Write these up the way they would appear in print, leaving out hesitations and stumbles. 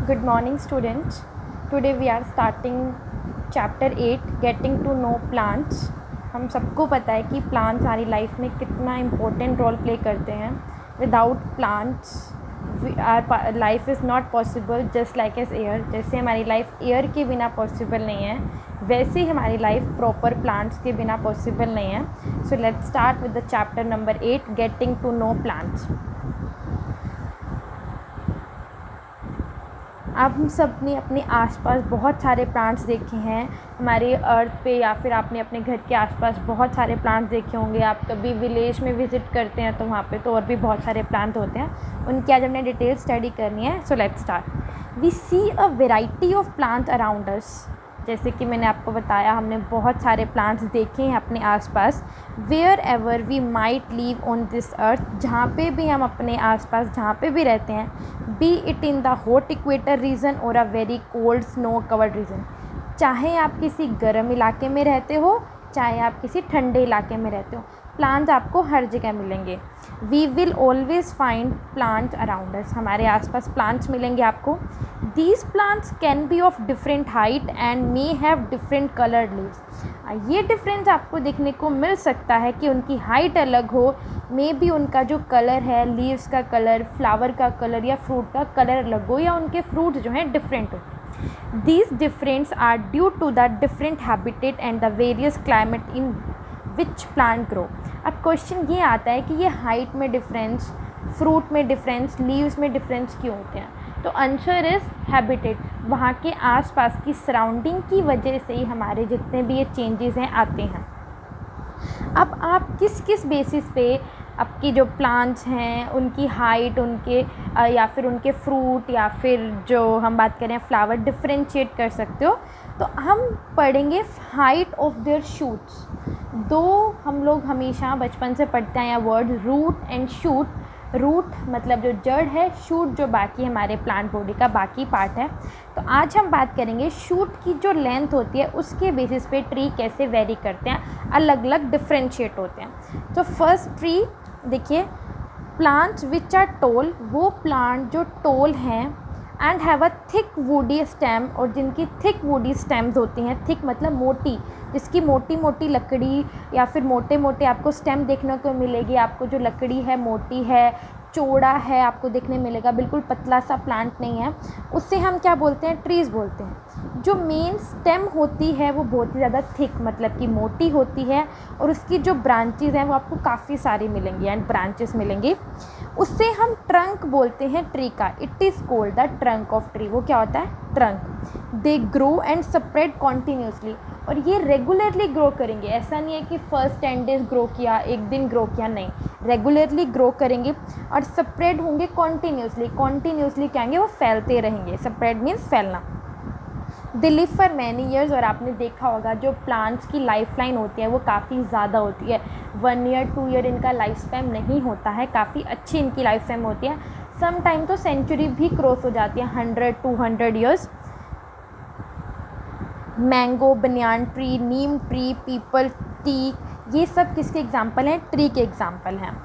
Good morning students. Today we are starting chapter 8 getting to know plants. हम सबको पता है कि प्लांट्स हमारी लाइफ में कितना इम्पोर्टेंट रोल प्ले करते हैं. Without plants our life is not possible just like as air. जैसे हमारी लाइफ एयर के बिना पॉसिबल नहीं है वैसे ही हमारी लाइफ प्रॉपर प्लांट्स के बिना पॉसिबल नहीं है. So let's start with the chapter number 8 getting to know plants. आप हम सब ने अपने आसपास बहुत सारे प्लांट्स देखे हैं हमारे अर्थ पे, या फिर आपने अपने घर के आसपास बहुत सारे प्लांट्स देखे होंगे. आप कभी विलेज में विज़िट करते हैं तो वहाँ पे तो और भी बहुत सारे प्लांट होते हैं. उनकी आज हमने डिटेल स्टडी करनी है. So let's start. We see a variety of plants around us. जैसे कि मैंने आपको बताया हमने बहुत सारे प्लांट्स देखे हैं अपने आसपास. Wherever we might live on this earth, जहाँ पे भी हम अपने आसपास जहाँ पे भी रहते हैं, be it in the hot equator region और a very cold snow covered region. चाहे आप किसी गर्म इलाके में रहते हो चाहे आप किसी ठंडे इलाके में रहते हो, प्लांट्स आपको हर जगह मिलेंगे. We will always find plants around us. हमारे आसपास प्लांट्स मिलेंगे आपको. These plants can be of different height and may have different coloured leaves. ये डिफरेंस आपको देखने को मिल सकता है कि उनकी हाइट अलग हो, मे बी उनका जो कलर है, लीव्स का कलर, फ्लावर का कलर या फ्रूट का कलर अलग हो, या उनके फ्रूट जो हैं डिफरेंट हो. These difference are due to the different habitat and the various climate in which plant grow. अब क्वेश्चन ये आता है कि ये हाइट में डिफरेंस, फ्रूट में डिफरेंस, लीव्स में डिफरेंस क्यों होते हैं. तो आंसर इज़ हैबिटेट. वहाँ के आसपास की सराउंडिंग की वजह से ही हमारे जितने भी ये चेंजेस हैं आते हैं. अब आप किस किस बेसिस पे आपकी जो प्लांट्स हैं उनकी हाइट, उनके या फिर उनके फ्रूट या फिर जो हम बात करें फ्लावर डिफरेंशिएट कर सकते हो. तो हम पढ़ेंगे हाइट ऑफ देयर शूट्स. दो हम लोग हमेशा बचपन से पढ़ते हैं word root and shoot. Root मतलब जो जड़ है, शूट जो बाकी हमारे प्लांट बॉडी का बाकी पार्ट है. तो आज हम बात करेंगे शूट की जो लेंथ होती है उसके बेसिस पे ट्री कैसे वेरी करते हैं, अलग अलग डिफरेंशिएट होते हैं. तो फर्स्ट ट्री देखिए, प्लांट्स विच आर टोल, वो प्लांट जो टोल हैं and have a thick woody stem, और जिनकी थिक वुडी स्टेम्स होती हैं. थिक मतलब मोटी, जिसकी मोटी मोटी लकड़ी या फिर मोटे मोटे आपको स्टेम देखने को मिलेगी. आपको जो लकड़ी है मोटी है, चौड़ा है आपको देखने मिलेगा, बिल्कुल पतला सा प्लांट नहीं है. उससे हम क्या बोलते हैं, ट्रीज़ बोलते हैं. जो मेन स्टेम होती है वो बहुत ही ज़्यादा थिक मतलब कि मोटी होती है, और उसकी जो ब्रांचेज़ हैं वो आपको काफ़ी सारी मिलेंगी एंड ब्रांचेस मिलेंगी. उससे हम ट्रंक बोलते हैं ट्री का. It is called the trunk of tree. वो क्या होता है, trunk. They grow and spread continuously, और ये रेगुलरली ग्रो करेंगे. ऐसा नहीं है कि फर्स्ट 10 डेज ग्रो किया, एक दिन ग्रो किया, नहीं, रेगुलरली ग्रो करेंगे और स्प्रेड होंगे कॉन्टीन्यूसली. कॉन्टीन्यूसली क्या होंगे, वो फैलते रहेंगे. स्प्रेड मीन्स फैलना. They live for many years, और आपने देखा होगा जो प्लांट्स की लाइफ लाइन होती है वो काफ़ी ज़्यादा होती है. 1 ईयर 2 ईयर इनका लाइफ स्पैन नहीं होता है, काफ़ी अच्छी इनकी लाइफ स्पैन होती है. सम टाइम तो सेंचुरी भी क्रॉस हो जाती है, 100-200 years. Mango, banyan tree, neem tree, peepal, tea, ये सब किसके एग्जाम्पल हैं, ट्री के एग्जाम्पल हैं.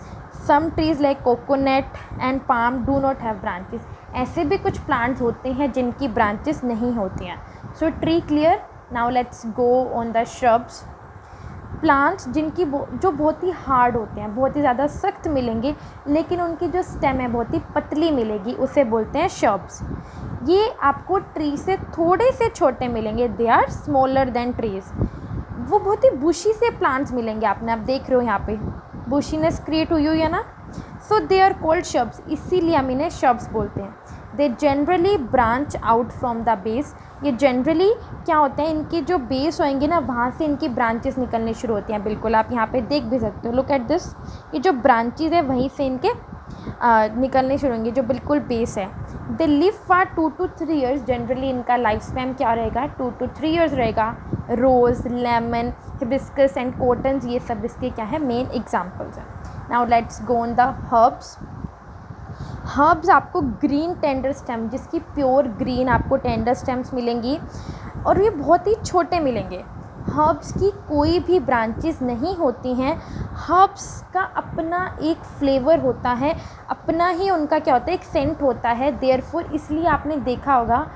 Some trees like coconut and palm do not have branches. ऐसे भी कुछ प्लांट्स होते हैं जिनकी ब्रांचेस नहीं होती हैं. सो tree clear. Now let's go on the shrubs. Plants जिनकी जो बहुत ही हार्ड होते हैं, बहुत ही ज़्यादा सख्त मिलेंगे, लेकिन उनकी जो स्टेम है बहुत ही पतली मिलेगी, उसे बोलते हैं श्रब्स. ये आपको ट्री से थोड़े से छोटे मिलेंगे. They are smaller than trees. वो बहुत ही बुशी से प्लांट्स मिलेंगे. आपने आप देख रहे हो यहाँ पे बुशीनेस क्रिएट हुई हुई है ना. सो दे आर कॉल्ड श्रब्स, इसीलिए हम इन्हें श्रब्स बोलते हैं. They generally branch out from the base. ये जनरली क्या होता है, इनके जो बेस होंगे ना वहाँ से इनकी ब्रांचेस निकलनी शुरू होती हैं. बिल्कुल आप यहाँ पे देख भी सकते हो, लुक एट दिस. ये जो ब्रांचेस है वहीं से इनके निकलने शुरू होंगे, जो बिल्कुल बेस है. They live for 2 to 3 years. Generally इनका लाइफ स्पैन क्या रहेगा, 2 to 3 ईयर्स रहेगा. रोज़, लेमन, हिबिस्कस एंड कॉटन्स, ये सब इसके क्या है, मेन एग्जाम्पल्स हैं. Now let's go on the herbs. Herbs आपको ग्रीन टेंडर स्टेम, जिसकी प्योर ग्रीन आपको टेंडर स्टेम्स मिलेंगी, और ये बहुत ही छोटे मिलेंगे. हर्ब्स की कोई भी ब्रांचेस नहीं होती हैं। हर्ब्स का अपना एक फ्लेवर होता है, अपना ही उनका क्या होता है, एक सेंट होता है। देयरफॉर इसलिए आपने देखा होगा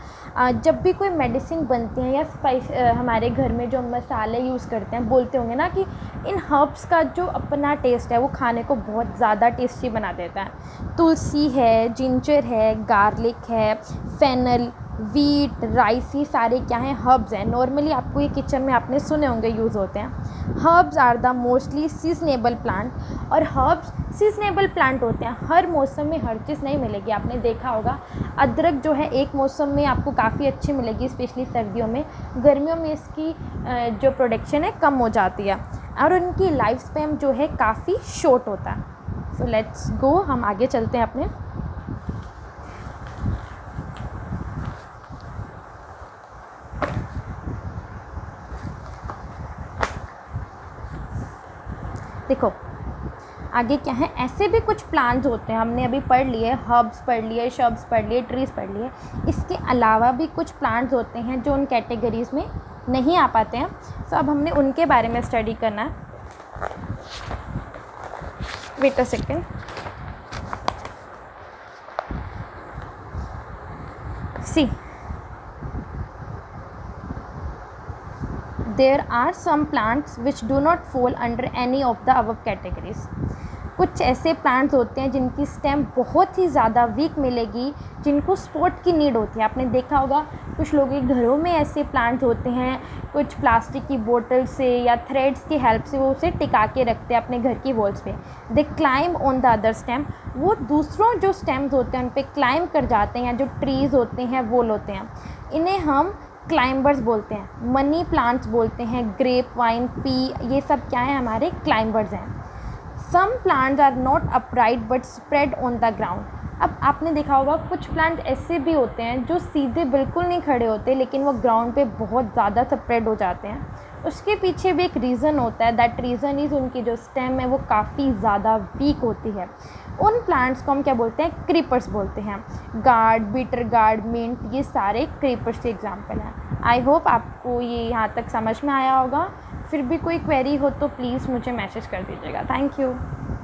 जब भी कोई मेडिसिन बनती है या स्पाइस हमारे घर में जो मसाले यूज़ करते हैं, बोलते होंगे ना कि इन हर्ब्स का जो अपना टेस्ट है वो खाने को बहुत ज़्यादा टेस्टी बना देता है। तुलसी है, जिंजर है, गार्लिक है, फेनल, वीट, राइस, ये सारे क्या हैं, हर्ब्स हैं। नॉर्मली आपको ये किचन में आपने सुने होंगे यूज़ होते हैं। Herbs are the mostly seasonable plant, और हर्ब्स सीजनेबल प्लांट होते हैं। हर मौसम में हर चीज़ नहीं मिलेगी। आपने देखा होगा अदरक जो है एक मौसम में आपको काफ़ी अच्छी मिलेगी, स्पेशली सर्दियों में। गर्मियों में इसकी जो प्रोडक्शन है कम हो जाती है, और उनकी लाइफ स्पैन जो है काफ़ी शॉर्ट होता है। सो लेट्स गो, हम आगे चलते हैं अपने। देखो आगे क्या है, ऐसे भी कुछ प्लांट्स होते हैं, हमने अभी पढ़ लिए, हर्ब्स पढ़ लिए, शब्स पढ़ लिए, ट्रीज़ पढ़ लिए। इसके अलावा भी कुछ प्लांट्स होते हैं जो उन कैटेगरीज़ में नहीं आ पाते हैं। तो अब हमने उनके बारे में स्टडी करना है। Wait a second. See, there are some plants which do not fall under any of the above categories। कुछ ऐसे प्लांट्स होते हैं जिनकी स्टेम बहुत ही ज़्यादा वीक मिलेगी, जिनको सपोर्ट की नीड होती है। आपने देखा होगा कुछ लोगों के घरों में ऐसे प्लांट्स होते हैं, कुछ प्लास्टिक की बोतल से या थ्रेड्स की हेल्प से वो उसे टिका के रखते हैं अपने घर की वॉल्स पे। They climb on the other stem, वो दूसरों जो स्टेम्स होते हैं उन पे क्लाइम कर जाते हैं। जो ट्रीज़ होते हैं, वोल होते हैं, इन्हें हम क्लाइंबर्स बोलते हैं। मनी प्लांट्स बोलते हैं, ग्रेप वाइन, पी, ये सब क्या है, हमारे क्लाइंबर्स हैं। Some plants are not upright but spread on the ground. अब आपने देखा होगा कुछ प्लांट ऐसे भी होते हैं जो सीधे बिल्कुल नहीं खड़े होते, लेकिन वो ग्राउंड पे बहुत ज़्यादा स्प्रेड हो जाते हैं। उसके पीछे भी एक रीज़न होता है। दैट रीज़न इज़ उनकी जो स्टेम है वो काफ़ी ज़्यादा वीक होती है। उन प्लांट्स को हम क्या बोलते हैं, क्रीपर्स बोलते हैं। गार्ड, बीटर गार्ड, मिंट, ये सारे क्रीपर्स के एग्जाम्पल हैं। आई होप आपको ये यहाँ तक समझ में आया होगा। फिर भी कोई क्वेरी हो तो प्लीज़ मुझे मैसेज कर दीजिएगा। Thank you.